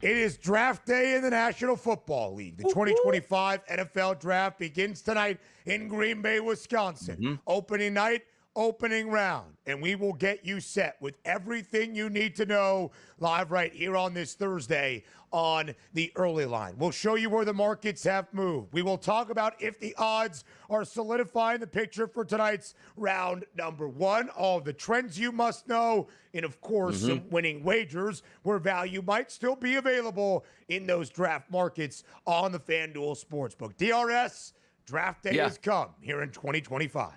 It is draft day in the National Football League. The 2025 NFL Draft begins tonight in Green Bay, Wisconsin. Opening night, opening round. And we will get you set with everything you need to know live right here on this Thursday on the early line. We'll show you where the markets have moved. We will talk about if the odds are solidifying the picture for tonight's round number one, all of the trends you must know, and of course, some winning wagers where value might still be available in those draft markets on the FanDuel Sportsbook. DRS, draft day has come here in 2025.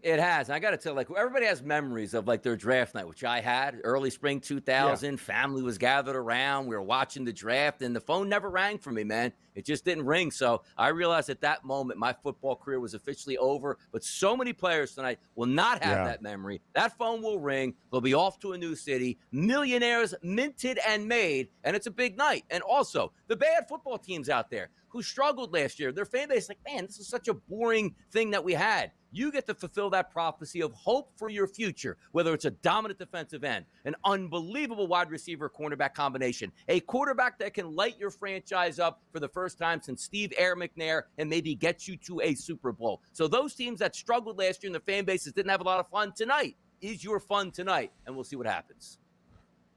It has. I got to tell, like, everybody has memories of, like, their draft night, which I had early spring 2000. Family was gathered around. We were watching the draft, and the phone never rang for me, man. It just didn't ring. So I realized at that moment my football career was officially over. But so many players tonight will not have that memory. That phone will ring. They'll be off to a new city. Millionaires minted and made, and it's a big night. And also, the bad football teams out there who struggled last year, their fan base is like, man, this is such a boring thing that we had. You get to fulfill that prophecy of hope for your future, whether it's a dominant defensive end, an unbelievable wide receiver cornerback combination, a quarterback that can light your franchise up for the first time since Steve Air McNair and maybe get you to a Super Bowl. So those teams that struggled last year and the fan bases didn't have a lot of fun tonight is your fun tonight, and we'll see what happens.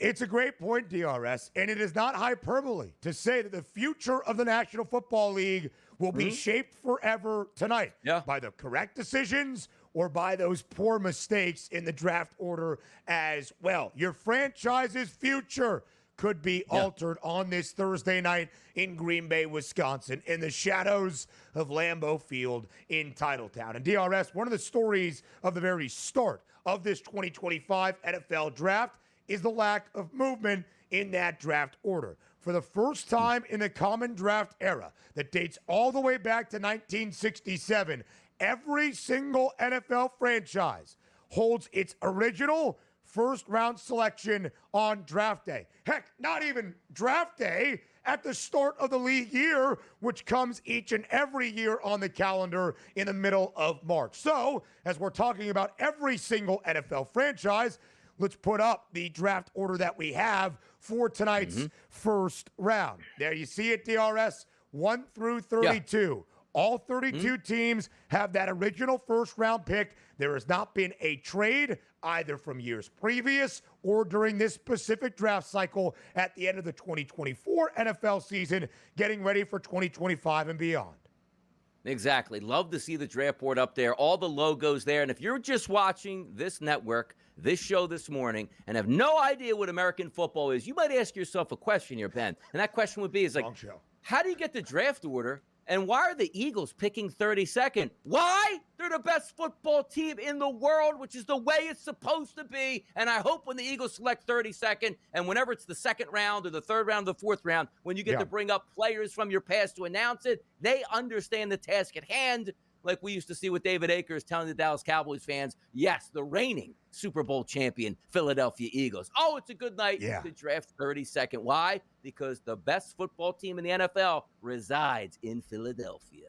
It's a great point, DRS, and it is not hyperbole to say that the future of the National Football League will be shaped forever tonight by the correct decisions or by those poor mistakes in the draft order as well. Your franchise's future could be altered on this Thursday night in Green Bay, Wisconsin, in the shadows of Lambeau Field in Titletown. And DRS, one of the stories of the very start of this 2025 NFL Draft is the lack of movement in that draft order. For the first time in the common draft era that dates all the way back to 1967, every single NFL franchise holds its original first-round selection on draft day. Heck, not even draft day, at the start of the league year, which comes each and every year on the calendar in the middle of March. So, as we're talking about every single NFL franchise, let's put up the draft order that we have for tonight's first round. There you see it, DRS, 1 through 32. All 32 teams have that original first-round pick. There has not been a trade either from years previous or during this specific draft cycle at the end of the 2024 NFL season, getting ready for 2025 and beyond. Exactly. Love to see the draft board up there, all the logos there. And if you're just watching this network, this show this morning, and have no idea what American football is, you might ask yourself a question here, Ben. And that question would be, how do you get the draft order? And why are the Eagles picking 32nd? Why? They're the best football team in the world, which is the way it's supposed to be. And I hope when the Eagles select 32nd, and whenever it's the second round or the third round or the fourth round, when you get to bring up players from your past to announce it, they understand the task at hand, like we used to see with David Akers telling the Dallas Cowboys fans, yes, the reigning Super Bowl champion Philadelphia Eagles. Oh, it's a good night to draft 32nd. Why? Because the best football team in the NFL resides in Philadelphia.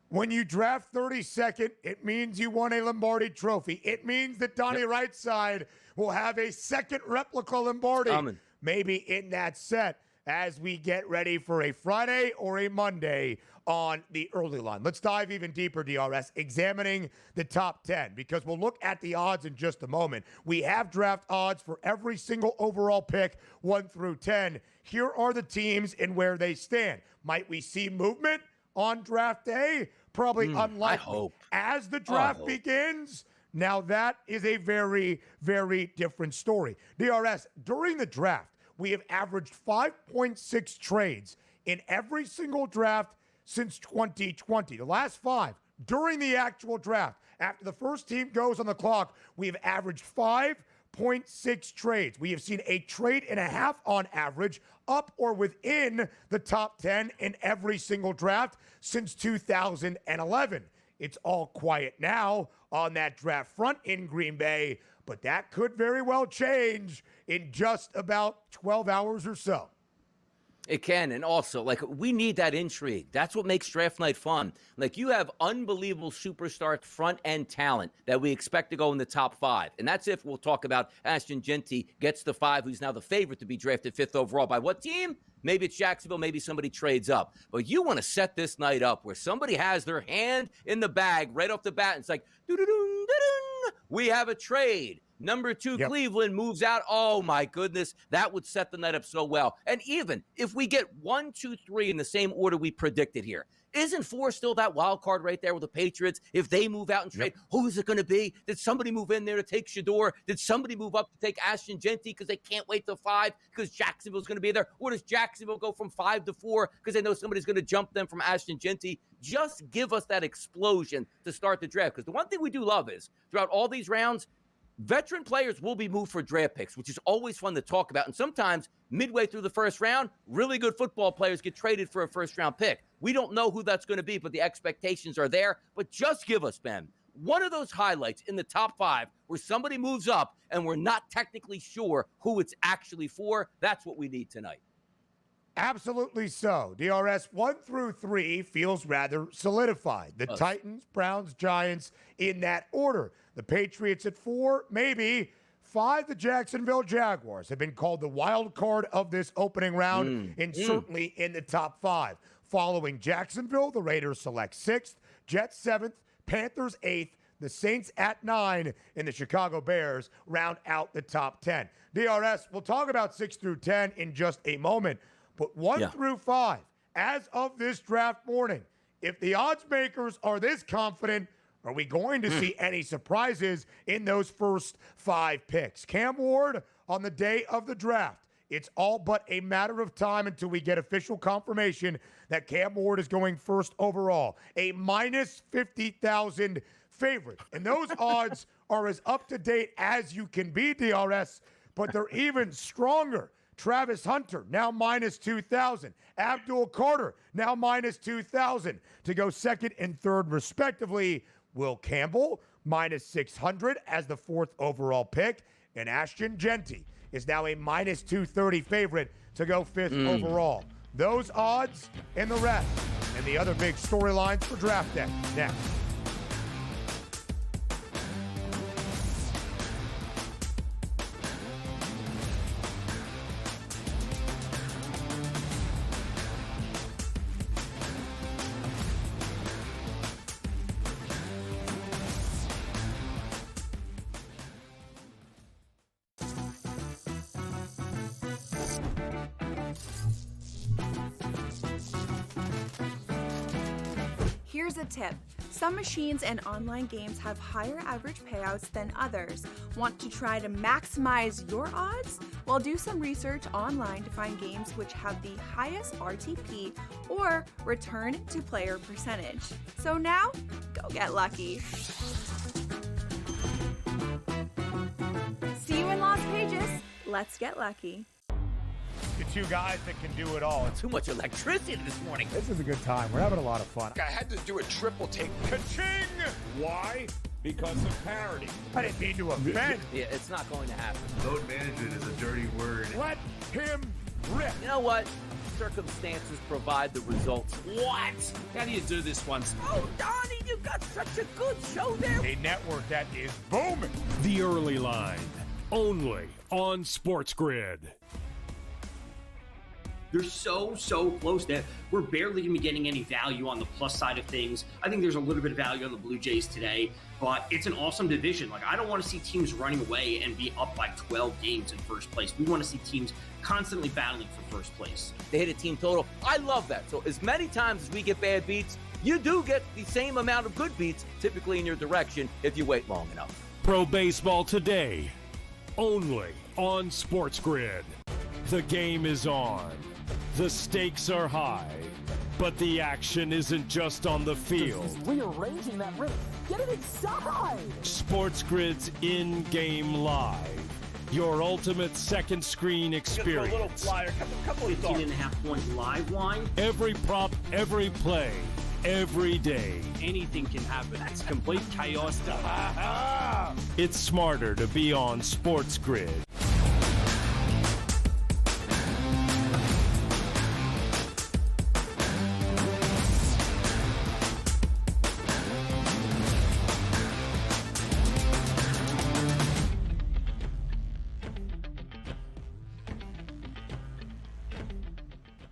When you draft 32nd, it means you won a Lombardi trophy. It means that Donnie Rightside will have a second replica Lombardi, maybe in that set, as we get ready for a Friday or a Monday on the early line. Let's dive even deeper, DRS, examining the top 10, because we'll look at the odds in just a moment. We have draft odds for every single overall pick, 1 through 10. Here are the teams and where they stand. Might we see movement on draft day? Probably unlikely. I hope. As the draft begins, now that is a very, very different story. DRS, during the draft, we have averaged 5.6 trades in every single draft since 2020. The last 5 during the actual draft. After the first team goes on the clock, we have averaged 5 5.6 trades. We have seen a trade and a half on average, up or within the top 10 in every single draft since 2011. It's all quiet now on that draft front in Green Bay, but that could very well change in just about 12 hours or so. It can, and also, we need that intrigue. That's what makes draft night fun. You have unbelievable superstar front-end talent that we expect to go in the top 5. And that's if we'll talk about Ashton Jeanty gets the 5, who's now the favorite to be drafted 5th overall. By what team? Maybe it's Jacksonville, maybe somebody trades up. But you want to set this night up where somebody has their hand in the bag right off the bat, and it's like, doo-doo-doo-doo-doo, we have a trade. Number 2, Cleveland moves out. Oh, my goodness. That would set the night up so well. And even if we get 1, 2, 3 in the same order we predicted here, isn't 4 still that wild card right there with the Patriots? If they move out and trade, who's it going to be? Did somebody move in there to take Shador? Did somebody move up to take Ashton Jeanty because they can't wait till 5 because Jacksonville's going to be there? Or does Jacksonville go from 5 to 4 because they know somebody's going to jump them from Ashton Jeanty? Just give us that explosion to start the draft. Because the one thing we do love is throughout all these rounds, veteran players will be moved for draft picks, which is always fun to talk about. And sometimes midway through the first round, really good football players get traded for a first-round pick. We don't know who that's going to be, but the expectations are there. But just give us, Ben, one of those highlights in the top 5 where somebody moves up and we're not technically sure who it's actually for. That's what we need tonight. Absolutely so. DRS 1 through 3 feels rather solidified. The Titans, Browns, Giants in that order. The Patriots at 4, maybe. 5, the Jacksonville Jaguars have been called the wild card of this opening round and certainly in the top 5. Following Jacksonville, the Raiders select 6th, Jets 7th, Panthers 8th, the Saints at 9, and the Chicago Bears round out the top 10. DRS, we'll talk about 6 through 10 in just a moment, but 1 through 5, as of this draft morning, if the odds makers are this confident, are we going to see any surprises in those first 5 picks? Cam Ward on the day of the draft. It's all but a matter of time until we get official confirmation that Cam Ward is going first overall. A minus 50,000 favorite. And those odds are as up-to-date as you can be, DRS, but they're even stronger. Travis Hunter, now minus 2,000. Abdul Carter, now minus 2,000 to go second and third, respectively. Will Campbell, minus 600 as the 4th overall pick. And Ashton Jeanty is now a minus 230 favorite to go 5th overall. Those odds and the rest and the other big storylines for draft day next. Here's a tip. Some machines and online games have higher average payouts than others. Want to try to maximize your odds? Well, do some research online to find games which have the highest RTP or return to player percentage. So now, go get lucky. See you in Las Vegas. Let's get lucky. The 2 guys that can do it all. Too much electricity this morning. This is a good time. We're having a lot of fun. I had to do a triple take. Ka-ching! Why? Because of parity. I didn't mean to offend. Yeah, it's not going to happen. Load management is a dirty word. Let him rip. You know what? Circumstances provide the results. What? How do you do this once? Oh, Donnie, you got such a good show there. A network that is booming. The Early Line, only on SportsGrid. They're so close that we're barely going to be getting any value on the plus side of things. I think there's a little bit of value on the Blue Jays today, but it's an awesome division. I don't want to see teams running away and be up by 12 games in first place. We want to see teams constantly battling for first place. They hit a team total. I love that. So as many times as we get bad beats, you do get the same amount of good beats typically in your direction if you wait long enough. Pro Baseball today, only on SportsGrid. The game is on. The stakes are high, but the action isn't just on the field. He's rearranging that rhythm. Get it inside! SportsGrid's in-game live. Your ultimate second screen experience. Couple 15.5 point live line. Every prop, every play, every day. Anything can happen. It's complete chaos. It's smarter to be on SportsGrid.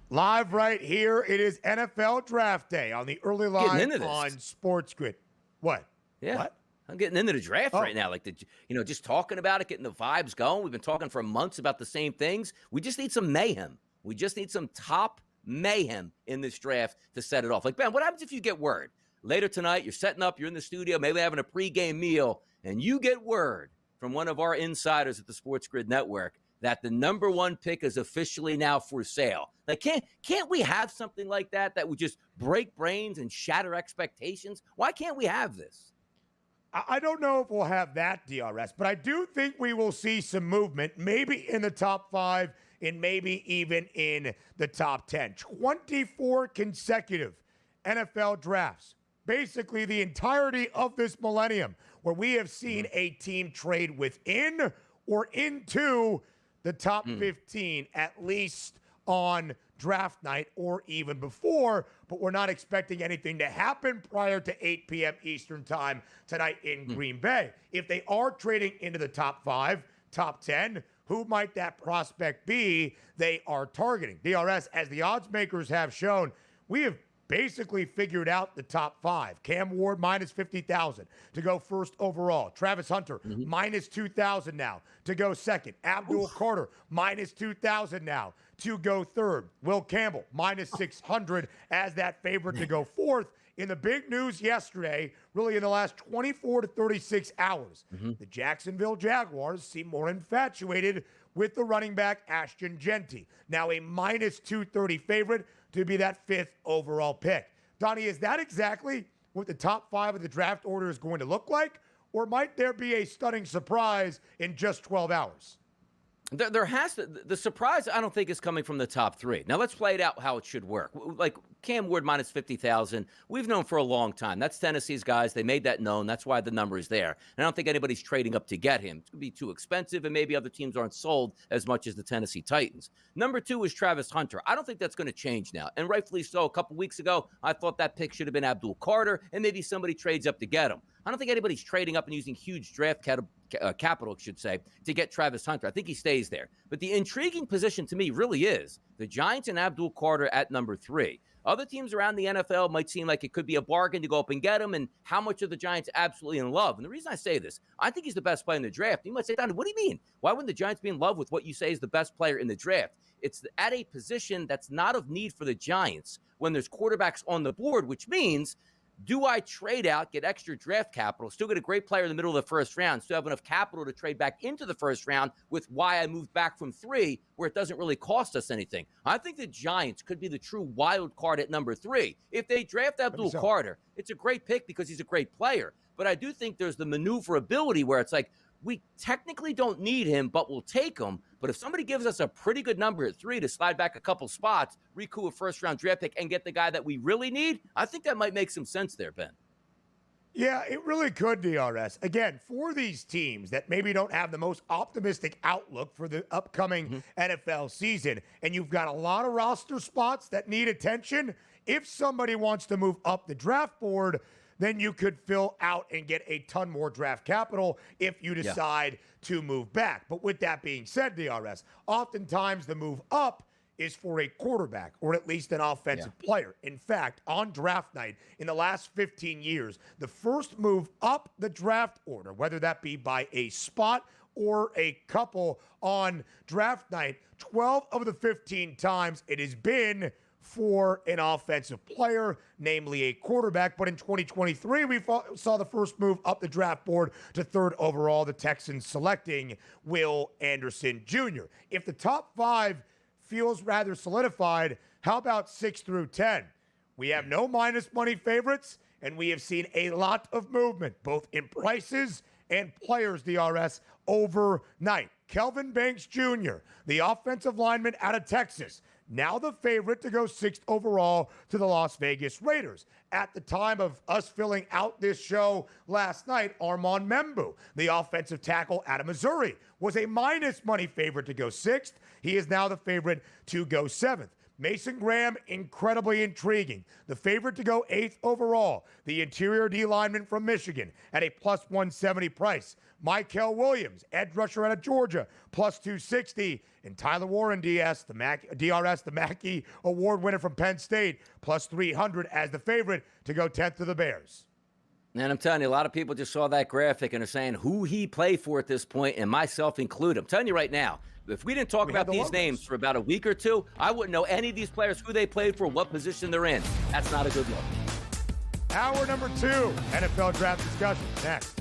Live right here, it is NFL Draft Day on the early line on SportsGrid. What? Yeah. What? I'm getting into the draft right now. Like, just talking about it, getting the vibes going. We've been talking for months about the same things. We just need some mayhem. We just need some top mayhem in this draft to set it off. Like, Ben, what happens if you get word? Later tonight, you're setting up, you're in the studio, maybe having a pregame meal, and you get word from one of our insiders at the SportsGrid Network that the number one pick is officially now for sale. Like, can't we have something like that would just break brains and shatter expectations? Why can't we have this? I don't know if we'll have that, DRS, but I do think we will see some movement, maybe in the top 5 and maybe even in the top 10. 24 consecutive NFL drafts, basically the entirety of this millennium, where we have seen a team trade within or into the top 15, at least on draft night or even before, but we're not expecting anything to happen prior to 8 p.m. Eastern time tonight in Green Bay. If they are trading into the top 5, top 10, who might that prospect be they are targeting? DRS, as the odds makers have shown, we have basically figured out the top 5. Cam Ward, minus 50,000 to go first overall. Travis Hunter, minus 2,000 now to go second. Abdul Carter, minus 2,000 now to go third. Will Campbell, minus 600 as that favorite to go fourth. In the big news yesterday, really in the last 24 to 36 hours, the Jacksonville Jaguars seem more infatuated with the running back Ashton Genty. Now a minus 230 favorite to be that 5th overall pick. Donnie, is that exactly what the top 5 of the draft order is going to look like? Or might there be a stunning surprise in just 12 hours? There has to. The surprise, I don't think, is coming from the top 3. Now, let's play it out how it should work. Like Cam Ward, minus 50,000. We've known for a long time. That's Tennessee's guys. They made that known. That's why the number is there. And I don't think anybody's trading up to get him. It's going to be too expensive, and maybe other teams aren't sold as much as the Tennessee Titans. Number 2 is Travis Hunter. I don't think that's going to change now. And rightfully so. A couple weeks ago, I thought that pick should have been Abdul Carter, and maybe somebody trades up to get him. I don't think anybody's trading up and using huge draft capital, I should say, to get Travis Hunter. I think he stays there. But the intriguing position to me really is the Giants and Abdul Carter at number 3. Other teams around the NFL might seem like it could be a bargain to go up and get him, and how much are the Giants absolutely in love? And the reason I say this, I think he's the best player in the draft. You might say, Donnie, what do you mean? Why wouldn't the Giants be in love with what you say is the best player in the draft? It's at a position that's not of need for the Giants when there's quarterbacks on the board, which means, do I trade out, get extra draft capital, still get a great player in the middle of the first round, still have enough capital to trade back into the first round with why I moved back from 3, where it doesn't really cost us anything? I think the Giants could be the true wild card at number 3. If they draft Abdul Carter, it's a great pick because he's a great player. But I do think there's the maneuverability where it's like, we technically don't need him, but we'll take him. But if somebody gives us a pretty good number at 3 to slide back a couple spots, recoup a first-round draft pick, and get the guy that we really need, I think that might make some sense there, Ben. Yeah, it really could, DRS. Again, for these teams that maybe don't have the most optimistic outlook for the upcoming NFL season, and you've got a lot of roster spots that need attention, if somebody wants to move up the draft board, then you could fill out and get a ton more draft capital if you decide to move back. But with that being said, DRS, oftentimes the move up is for a quarterback or at least an offensive player. In fact, on draft night in the last 15 years, the first move up the draft order, whether that be by a spot or a couple on draft night, 12 of the 15 times it has been for an offensive player, namely a quarterback. But in 2023, we saw the first move up the draft board to 3rd overall, the Texans selecting Will Anderson Jr. If the top 5 feels rather solidified, how about 6 through 10? We have no minus money favorites, and we have seen a lot of movement, both in prices and players DRS overnight. Kelvin Banks Jr., the offensive lineman out of Texas, now the favorite to go 6th overall to the Las Vegas Raiders. At the time of us filling out this show last night, Armand Membu, the offensive tackle out of Missouri, was a minus money favorite to go 6th. He is now the favorite to go 7th. Mason Graham, incredibly intriguing. The favorite to go 8th overall. The interior D lineman from Michigan at a plus 170 price. Mykel Williams, edge rusher out of Georgia, plus 260. And Tyler Warren, DRS, the Mackey Award winner from Penn State, plus 300 as the favorite to go 10th to the Bears. And I'm telling you, a lot of people just saw that graphic and are saying who he played for at this point, and myself included. I'm telling you right now, if we didn't talk about these names for about a week or two, I wouldn't know any of these players, who they played for, what position they're in. That's not a good look. Hour number 2, NFL draft discussion next.